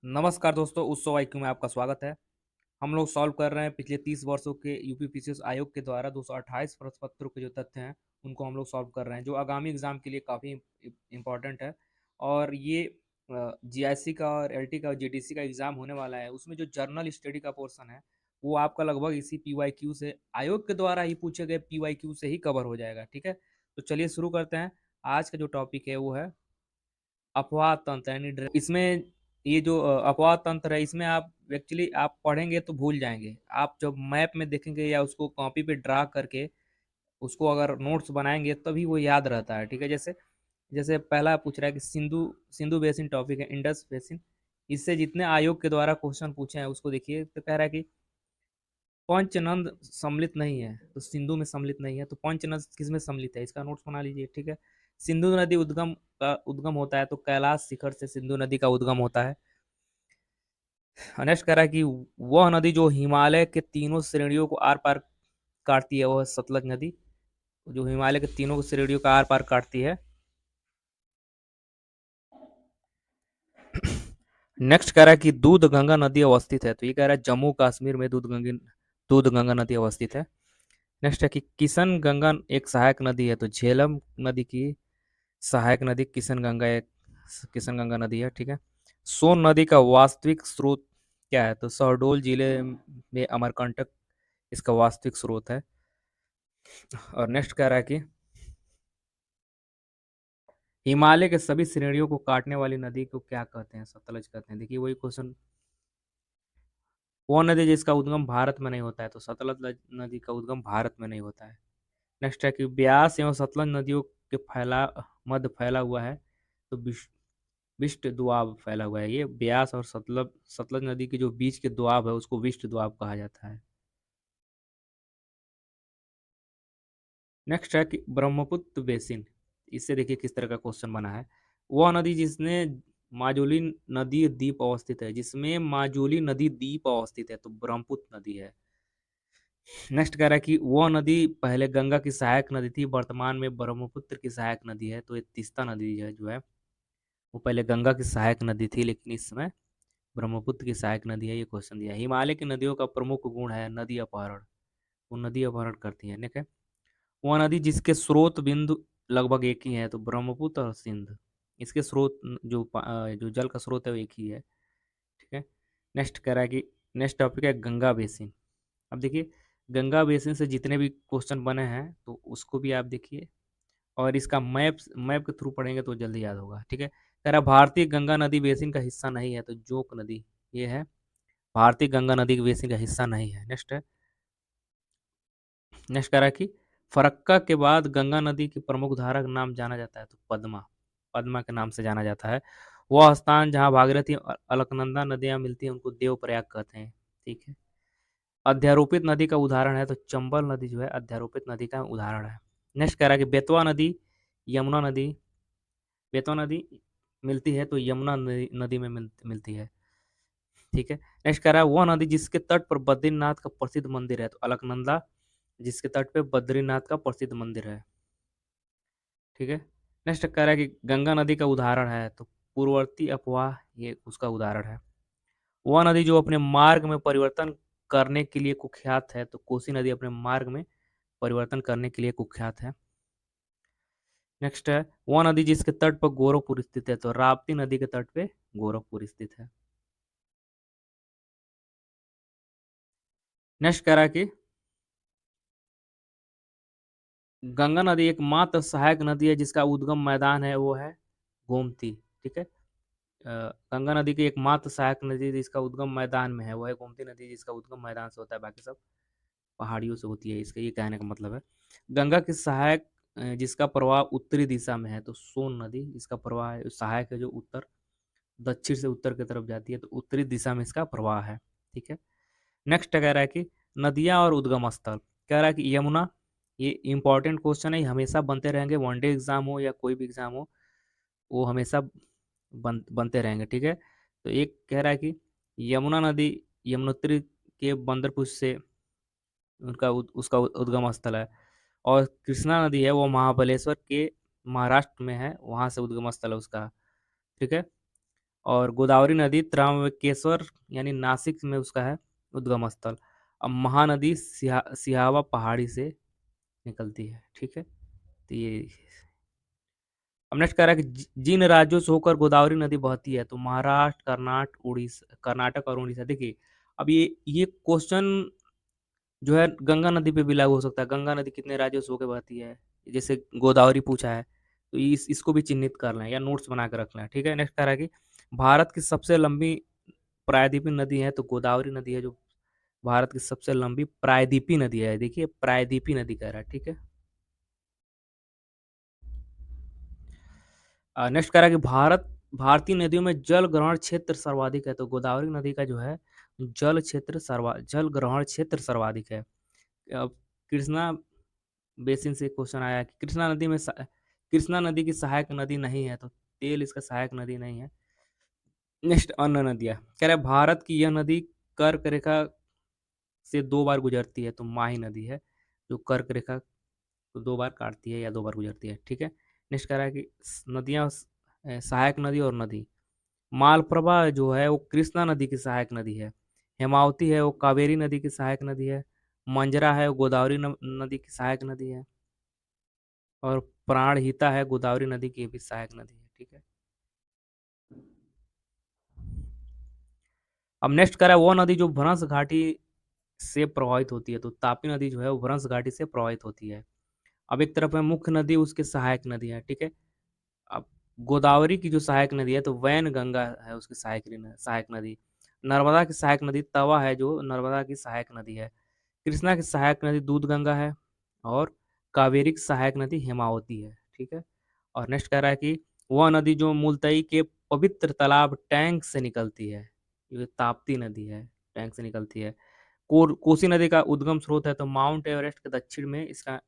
नमस्कार दोस्तों, उत्सव आईक्यू में आपका स्वागत है। हम लोग सॉल्व कर रहे हैं पिछले 30 वर्षों के यूपी पीसीएस आयोग के द्वारा 228 प्रश्न पत्रों के जो तथ्य हैं, उनको हम लोग सॉल्व कर रहे हैं, जो आगामी एग्जाम के लिए काफ़ी इम्पोर्टेंट है। और ये जीआईसी का और एलटी का और जीडीसी का एग्जाम होने वाला है, उसमें जो जर्नल स्टडी का पोर्शन है, वो आपका लगभग इसी पीवाईक्यू से, आयोग के द्वारा ही पूछे गए पीवाईक्यू से ही कवर हो जाएगा। ठीक है, तो चलिए शुरू करते हैं। आज का जो टॉपिक है वो है अफवाह तंत्र, यानी इसमें ये जो अफवाह तंत्र है, इसमें आप एक्चुअली आप पढ़ेंगे तो भूल जाएंगे। आप जब मैप में देखेंगे या उसको कॉपी पे ड्रा करके उसको अगर नोट्स बनाएंगे तभी वो याद रहता है। ठीक है, जैसे जैसे पहला पूछ रहा है कि सिंधु सिंधु बेसिन टॉपिक है, इंडस बेसिन। इससे जितने आयोग के द्वारा क्वेश्चन पूछे हैं उसको देखिए, तो कह रहा है कि पंचनद सम्मिलित नहीं है, तो सिंधु में सम्मिलित नहीं है, तो पंचनद किसमें सम्मिलित है, इसका नोट्स बना लीजिए। ठीक है, सिंधु नदी उद्गम होता है, तो कैलाश शिखर से सिंधु नदी का उद्गम होता है। नेक्स्ट कह रहा है कि वह नदी जो हिमालय के तीनों श्रेणियों को आर पार काटती है, वह सतलज नदी, जो हिमालय के तीनों श्रेणियों का आर पार काटती है। नेक्स्ट कह रहा है कि दूध गंगा नदी अवस्थित है, तो ये कह रहा है जम्मू कश्मीर में दूध गंगा नदी अवस्थित है। नेक्स्ट है कि किशन गंगा एक सहायक नदी है, तो झेलम नदी की सहायक नदी किशन गंगा नदी है। ठीक है, सोन नदी का वास्तविक स्रोत क्या है, तो शहडोल जिले में अमरकंटक इसका वास्तविक स्रोत है। और नेक्स्ट कह रहा है कि हिमालय के सभी श्रेणियों को काटने वाली नदी को क्या कहते हैं, सतलज कहते हैं। देखिए वही क्वेश्चन, वो नदी जिसका उद्गम भारत में नहीं होता है, तो सतलज नदी का उद्गम भारत में नहीं होता है। नेक्स्ट है कि ब्यास एवं सतलज नदियों के मध्य फैला हुआ है, तो विष्ट दुआब फैला हुआ है। ये ब्यास और सतलज नदी के जो बीच के दुआब है उसको विष्ट दुआब कहा जाता है। नेक्स्ट है कि ब्रह्मपुत्र बेसिन, इससे देखिए किस तरह का क्वेश्चन बना है। वह नदी माजुली नदी द्वीप अवस्थित है जिसमें माजुली नदी द्वीप अवस्थित है, तो ब्रह्मपुत्र नदी है। नेक्स्ट कह रहा है कि वह नदी पहले गंगा की सहायक नदी थी, वर्तमान में ब्रह्मपुत्र की सहायक नदी है, तो ये तीस्ता नदी है जो है, वो पहले गंगा की सहायक नदी थी लेकिन इस समय ब्रह्मपुत्र की सहायक नदी है। ये क्वेश्चन दिया है। हिमालय की नदियों का प्रमुख गुण है नदी अपहरण, वो नदी अपहरण करती है। ठीक है, वह नदी जिसके स्रोत बिंदु लगभग एक ही है, तो ब्रह्मपुत्र और सिंध, इसके स्रोत जो जल का स्रोत है वो एक ही है। ठीक है, नेक्स्ट कह रहा है कि नेक्स्ट टॉपिक है गंगा बेसिन। अब देखिए गंगा बेसिन से जितने भी क्वेश्चन बने हैं तो उसको भी आप देखिए, और इसका मैप के थ्रू पढ़ेंगे तो जल्दी याद होगा। ठीक है, कह रहा भारतीय गंगा नदी बेसिन का हिस्सा नहीं है, तो जोक नदी ये है, भारतीय गंगा नदी के बेसिन का हिस्सा नहीं है। नेक्स्ट कह रहा है कि फरक्का के बाद गंगा नदी की प्रमुख धारा का नाम जाना जाता है, तो पद्मा, पद्मा के नाम से जाना जाता है। वह स्थान जहाँ भागीरथी और अलकनंदा नदियां मिलती हैं उनको देवप्रयाग कहते हैं। ठीक है, अध्यारोपित नदी का उदाहरण है, तो चंबल नदी जो है अध्यारोपित नदी का उदाहरण है। नेक्स्ट कह रहा है कि यमुना नदी बेतवा नदी मिलती है, तो यमुना नदी में मिलती है। ठीक है, नेक्स्ट कह रहा है वह नदी जिसके तट पर बद्रीनाथ का प्रसिद्ध मंदिर है, तो अलकनंदा जिसके तट पे बद्रीनाथ का प्रसिद्ध मंदिर है। ठीक है, नेक्स्ट कह रहा है कि गंगा नदी का उदाहरण है, तो पूर्ववर्ती अफवाह ये उसका उदाहरण है। वह नदी जो अपने मार्ग में परिवर्तन करने के लिए कुख्यात है, तो कोसी नदी अपने मार्ग में परिवर्तन करने के लिए कुख्यात है। नेक्स्ट है वह नदी जिसके तट पर गोरखपुर स्थित है, तो राप्ती नदी के तट पे गोरखपुर स्थित है। नेक्स्ट कह रहा है कि गंगा नदी एकमात्र सहायक नदी है जिसका उद्गम मैदान है वो है गोमती। ठीक है, गंगा नदी की एकमात्र सहायक नदी जिसका उद्गम मैदान में है वो है गोमती नदी, जिसका उद्गम मैदान से होता है, बाकी सब पहाड़ियों से होती है। इसका ये कहने का मतलब है। गंगा की सहायक जिसका प्रवाह उत्तरी दिशा में है, तो सोन नदी इसका प्रवाह है, सहायक है जो उत्तर दक्षिण से उत्तर की तरफ जाती है, तो उत्तरी दिशा में इसका प्रवाह है। ठीक है, नेक्स्ट कह रहा है कि नदियां और उद्गम स्थल, कह रहा है कि यमुना, ये इंपॉर्टेंट क्वेश्चन है, ये हमेशा बनते रहेंगे, वनडे एग्जाम हो या कोई भी एग्जाम हो, वो हमेशा बनते रहेंगे। ठीक है, तो एक कह रहा है कि यमुना नदी यमुनोत्री के बंदरपुर से उसका उद्गम स्थल है, और कृष्णा नदी है वो महाबलेश्वर के महाराष्ट्र में है, वहां से उद्गम स्थल है उसका। ठीक है, और गोदावरी नदी त्रंबकेश्वर यानी नासिक में उसका है उद्गम स्थल। अब महानदी सिहावा पहाड़ी से निकलती है, ठीक है। तो ये अब नेक्स्ट कह रहा है कि जिन राज्यों से होकर गोदावरी नदी बहती है, तो महाराष्ट्र, कर्नाटक और उड़ीसा। देखिए, अब ये क्वेश्चन जो है गंगा नदी पे भी लागू हो सकता है। गंगा नदी कितने राज्यों से होकर बहती है, जैसे गोदावरी पूछा है, तो इसको भी चिन्हित कर लें या नोट्स बना कर रख लें, ठीक है। नेक्स्ट कह रहा है कि भारत की सबसे लंबी प्रायद्वीपीय नदी है, तो गोदावरी नदी है जो भारत की सबसे लंबी प्रायद्वीपीय नदी है। देखिए, प्रायद्वीपीय नदी कह रहा है, ठीक है। नेक्स्ट कह रहा है कि भारतीय नदियों में जल ग्रहण क्षेत्र सर्वाधिक है, तो गोदावरी नदी का जो है जल ग्रहण क्षेत्र सर्वाधिक है। अब कृष्णा बेसिन से क्वेश्चन आया कि कृष्णा नदी की सहायक नदी नहीं है, तो तेल इसका सहायक नदी नहीं है। नेक्स्ट अन्य नदियां कह रहा है भारत की यह नदी कर्क रेखा से 2 बार गुजरती है, तो माही नदी है जो कर्क रेखा को 2 बार काटती है या 2 बार गुजरती है, ठीक है। नेक्स्ट कह रहा है कि नदियां सहायक नदी और नदी मालप्रभा जो है वो कृष्णा नदी की सहायक नदी है। हेमावती है वो कावेरी नदी की सहायक नदी है। मंजरा है वो गोदावरी नदी की सहायक नदी है। और प्राणहिता है गोदावरी नदी की भी सहायक नदी है, ठीक है। अब नेक्स्ट कह रहा है वो नदी जो भ्रंश घाटी से प्रभावित होती है, तो तापी नदी जो है वो भ्रंश घाटी से प्रभावित होती है। अब एक तरफ है मुख्य नदी, उसके सहायक नदी है, ठीक है। अब गोदावरी की जो सहायक नदी है, तो वैन गंगा है उसकी सहायक नदी। नर्मदा की सहायक नदी तवा है जो नर्मदा की सहायक नदी है। कृष्णा की सहायक नदी दूध गंगा है। और कावेरी की सहायक नदी हेमावती है, ठीक है। और नेक्स्ट कह रहा है कि वह नदी जो मुलतई के पवित्र तालाब टैंक से निकलती है, ये ताप्ती नदी है, टैंक से निकलती है। कोसी नदी का उद्गम स्रोत है, तो माउंट एवरेस्ट के दक्षिण में इसका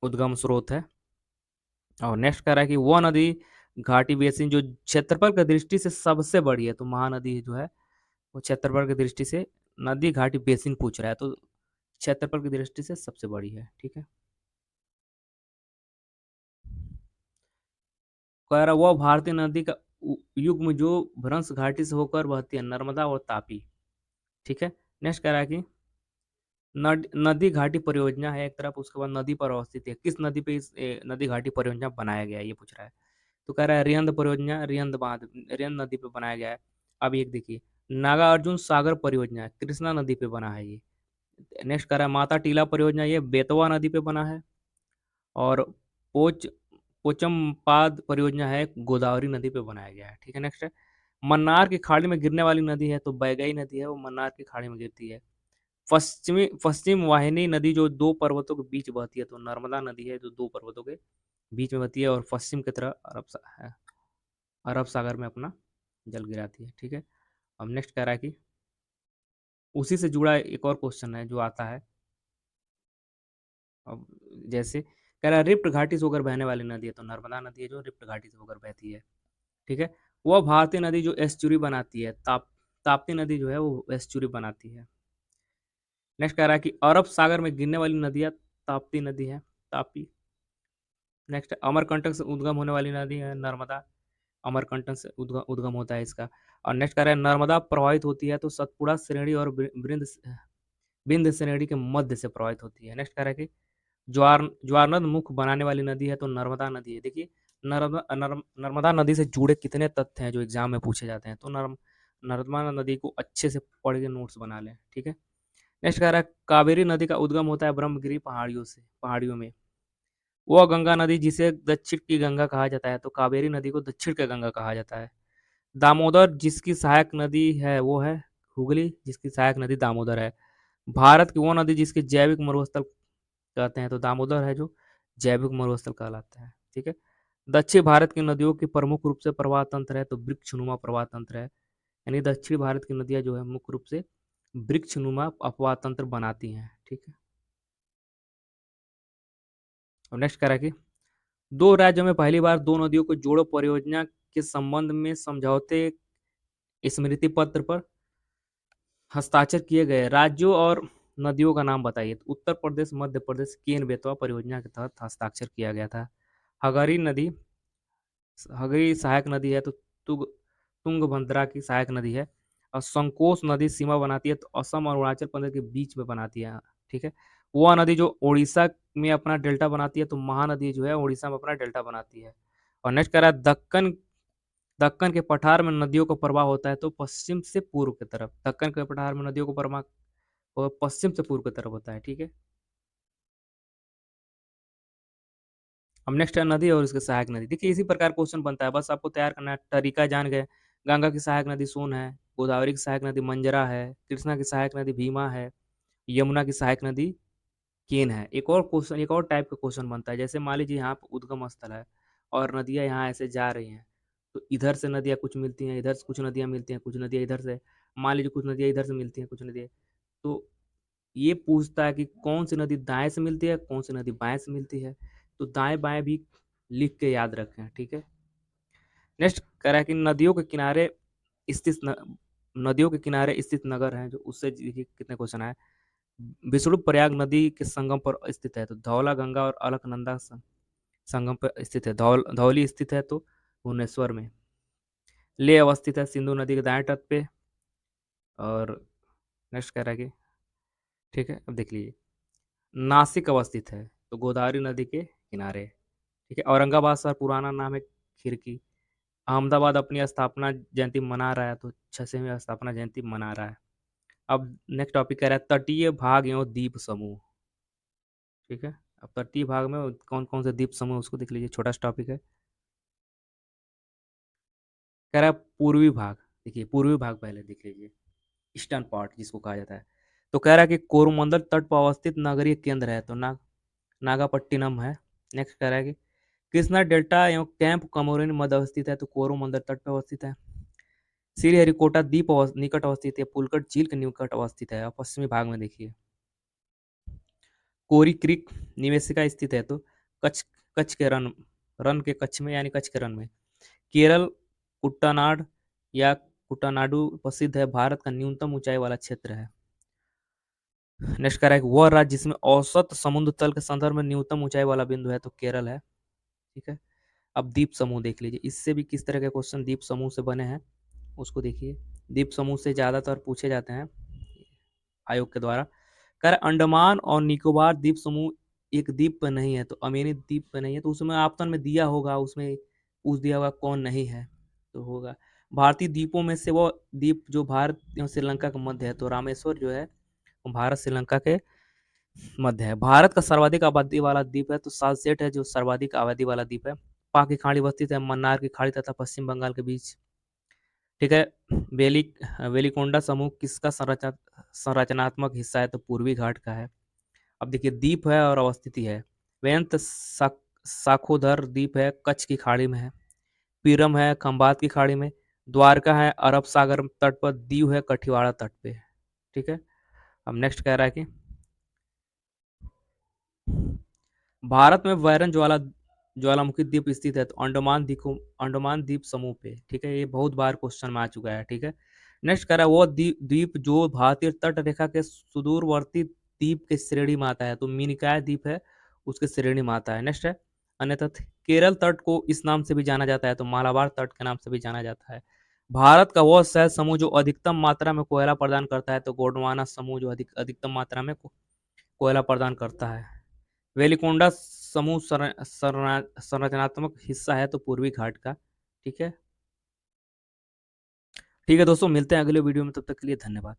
उद्गम स्रोत है। और नेक्स्ट कह रहा है कि वह नदी घाटी बेसिन जो क्षेत्रफल की दृष्टि से सबसे बड़ी है, तो महानदी जो है वो क्षेत्रफल की दृष्टि से नदी घाटी बेसिन पूछ रहा है, तो क्षेत्रफल की दृष्टि से सबसे बड़ी है, ठीक है। कह रहा वह भारतीय नदी का युग्म जो भ्रंश घाटी से होकर बहती है, नर्मदा और तापी, ठीक है। नेक्स्ट कह रहा है कि नदी घाटी परियोजना है एक तरफ, उसके बाद नदी पर अवस्थित है। किस नदी पे इस नदी घाटी परियोजना बनाया गया है, ये पूछ रहा है। तो कह रहा है रियंद परियोजना, रियंद नदी पे बनाया गया है। अब एक देखिए, नागार्जुन सागर परियोजना कृष्णा नदी पे बना है ये। नेक्स्ट कह रहा है माता टीला परियोजना, ये बेतवा नदी पे बना है। और पोच पोचमपाद परियोजना है गोदावरी नदी पे बनाया गया है, ठीक है। नेक्स्ट है मन्नार की खाड़ी में गिरने वाली नदी है, तो बैगई नदी है वो मन्नार की खाड़ी में गिरती है। पश्चिम वाहिनी नदी जो 2 पर्वतों के बीच बहती है, तो नर्मदा नदी है जो 2 पर्वतों के बीच में बहती है और पश्चिम की तरफ अरब सागर में अपना जल गिराती है, ठीक है। अब नेक्स्ट कह रहा है कि उसी से जुड़ा एक और क्वेश्चन है जो आता है। अब जैसे कह रहा है रिफ्ट घाटी से होकर बहने वाली नदी है, तो नर्मदा नदी है जो रिफ्ट घाटी से होकर बहती है, ठीक है। वह भारतीय नदी जो एस्चुरी बनाती है, ताप्ती नदी जो है वो एस्चुरी बनाती है। नेक्स्ट कह रहा है कि अरब सागर में गिरने वाली नदियां ताप्ती नदी है, तापी। नेक्स्ट अमरकंटक से उद्गम होने वाली नदी है नर्मदा, अमरकंटक से उद्गम होता है इसका। और नेक्स्ट कह रहा है नर्मदा प्रवाहित होती है, तो सतपुड़ा श्रेणी और बिंद श्रेणी के मध्य से प्रवाहित होती है। नेक्स्ट कह रहा है कि ज्वारनद मुख बनाने वाली नदी है, तो नर्मदा नदी है। देखिए, नर्मदा नदी से जुड़े कितने तथ्य हैं जो एग्जाम में पूछे जाते हैं, तो नर्मदा नदी को अच्छे से पढ़ के नोट्स बना लें, ठीक है। नेक्स्ट कह रहा है कावेरी नदी का उद्गम होता है ब्रह्मगिरी पहाड़ियों में। वह गंगा नदी जिसे दक्षिण की गंगा कहा जाता है, तो कावेरी नदी को दक्षिण की गंगा कहा जाता है। दामोदर जिसकी सहायक नदी है वो है हुगली, जिसकी सहायक नदी दामोदर है। भारत की वो नदी जिसके जैविक मरुस्थल कहते हैं, तो दामोदर है जो जैविक मरुस्थल कहलाता है, ठीक है। दक्षिण भारत की नदियों की प्रमुख रूप से प्रवाह तंत्र है, तो वृक्षनुमा प्रवाह तंत्र है। यानी दक्षिण भारत की नदियां जो है मुख्य रूप से वृक्षनुमा अपवाह तंत्र बनाती हैं, ठीक है। और नेक्स्ट कह रहा है कि 2 राज्यों में पहली बार 2 नदियों को जोड़ो परियोजना के संबंध में समझौते स्मृति पत्र पर हस्ताक्षर किए गए राज्यों और नदियों का नाम बताइए, तो उत्तर प्रदेश, मध्य प्रदेश, केन बेतवा परियोजना के तहत हस्ताक्षर किया गया था। हगरी नदी हगरी सहायक नदी है, तो तुंगभद्रा की सहायक नदी है। और संकोश नदी सीमा बनाती है, तो असम और अरुणाचल प्रदेश के बीच में बनाती है। ठीक है। वह नदी जो उड़ीसा में अपना डेल्टा बनाती है, तो महानदी जो है उड़ीसा में अपना डेल्टा बनाती है। और नेक्स्ट कह रहा है दक्कन, दक्कन के पठार में नदियों का प्रवाह होता है तो पश्चिम से पूर्व की तरफ। दक्कन के पठार में नदियों का प्रवाह पश्चिम से पूर्व की तरफ होता है। ठीक है। अब नेक्स्ट है नदी और उसके सहायक नदी। देखिए इसी प्रकार क्वेश्चन बनता है, बस आपको तैयार करना है। तरीका जान गए। गंगा की सहायक नदी सोन है, गोदावरी की सहायक नदी मंजरा है, कृष्णा की सहायक नदी भीमा है, यमुना की सहायक नदी केन है। एक और क्वेश्चन, एक और टाइप का क्वेश्चन बनता है, जैसे मान लीजिए यहाँ पर उद्गम स्थल है और नदियाँ यहाँ ऐसे जा रही हैं, तो इधर से नदियाँ कुछ मिलती हैं, इधर से कुछ नदियाँ मिलती हैं, कुछ नदियाँ इधर से, मान लीजिए कुछ नदियाँ इधर से मिलती हैं, कुछ नदियाँ, तो ये पूछता है कि कौन सी नदी दाएं से मिलती है, कौन सी नदी बाएं से मिलती है। तो दाएं बाएं भी लिख के याद रखें। ठीक है। नेक्स्ट कह रहा है कि नदियों के किनारे स्थित नगर हैं, जो उससे देखिए कितने क्वेश्चन आए। विष्णु प्रयाग नदी के संगम पर स्थित है, तो धौला गंगा और अलकनंदा संगम पर स्थित है। धौली स्थित है तो भुवनेश्वर में। ले अवस्थित है सिंधु नदी के दाएं तट पे। और नेक्स्ट कह रहा है कि ठीक है, अब देख लीजिए नासिक अवस्थित है तो गोदावरी नदी के किनारे। ठीक है। औरंगाबाद शहर पुराना नाम है खिड़की। अहमदाबाद अपनी स्थापना जयंती मना रहा है, तो 600वीं स्थापना जयंती मना रहा है। अब नेक्स्ट टॉपिक कह रहा है तटीय भाग एवं द्वीप समूह। ठीक है। अब तटीय भाग में कौन कौन से द्वीप समूह उसको देख लीजिए, छोटा सा टॉपिक है। कह रहा है पूर्वी भाग। देखिए पूर्वी भाग पहले देख लीजिए, ईस्टर्न पार्ट जिसको कहा जाता है। तो कह रहा है कि कोरोमंडल तट पर अवस्थित नगरीय केंद्र है, तो नागापट्टिनम है। नेक्स्ट कह रहा है कि कृष्णा डेल्टा एवं कैंप कमोरिन मध्य अवस्थित है, तो कोरोमंडल तट पर अवस्थित है। श्रीहरिकोटा द्वीप निकट अवस्थित है, पुलकट झील के निकट अवस्थित है। और पश्चिमी भाग में देखिए कोरी क्रीक निवेशिका स्थित है, तो कच्छ कच्छ के रन रन के कच्छ में, यानी कच्छ के रन में। केरल कुट्टानाड या कुट्टानाडु प्रसिद्ध है, भारत का न्यूनतम ऊंचाई वाला क्षेत्र है। नेक्स्ट कह रहा है कि वह राज्य जिसमें औसत समुद्र तल के संदर्भ में न्यूनतम ऊंचाई वाला बिंदु है, तो केरल है। ठीक है। अब द्वीप समूह देख लीजिए, इससे भी किस तरह के क्वेश्चन द्वीप समूह से बने हैं उसको देखिए। द्वीप समूह से ज्यादातर पूछे जाते हैं आयोग के द्वारा। कह रहा है अंडमान और निकोबार द्वीप समूह एक द्वीप पर नहीं है, तो अमेरी द्वीप पर नहीं है, तो उसमें ऑप्शन में दिया होगा, उसमें पूछ दिया होगा कौन नहीं है, तो होगा भारतीय द्वीपों में से वो द्वीप जो भारत एवं श्रीलंका के मध्य है, तो रामेश्वर जो है वो भारत श्रीलंका के मध्य है। भारत का सर्वाधिक आबादी वाला द्वीप है, तो सालसेट है जो सर्वाधिक आबादी वाला द्वीप है। पाक की खाड़ी अवस्थित है मन्नार की खाड़ी तथा पश्चिम बंगाल के बीच। ठीक है। वेली वेलिकोंडा समूह किसका संरचनात्मक हिस्सा है, तो पूर्वी घाट का है। अब देखिए द्वीप है और अवस्थिति है। वेंत साखोदर द्वीप है, कच्छ की खाड़ी में है। पीरम है खंबात की खाड़ी में। द्वारका है अरब सागर तट पर। दीव है कठिवाड़ा तट पे। ठीक है। अब नेक्स्ट कह रहा है कि भारत में वैरन ज्वालामुखी द्वीप स्थित है, तो अंडमान द्वीप समूह पे। ठीक है। ये बहुत बार क्वेश्चन में आ चुका है। ठीक है। नेक्स्ट कह रहा है वो द्वीप जो भारतीय तट रेखा के सुदूरवर्ती द्वीप के श्रेणी में आता है, तो मिनिकॉय द्वीप है उसके श्रेणी में आता है। नेक्स्ट है अन्यथा केरल तट को इस नाम से भी जाना जाता है, तो मालाबार तट के नाम से भी जाना जाता है। भारत का वह शहर समूह जो अधिकतम मात्रा में कोयला प्रदान करता है, तो गोंडवाना समूह जो अधिकतम मात्रा में कोयला प्रदान करता है। वेलिकोंडा समूह संरचनात्मक हिस्सा है, तो पूर्वी घाट का। ठीक है। ठीक है दोस्तों, मिलते हैं अगले वीडियो में, तब तक के लिए धन्यवाद।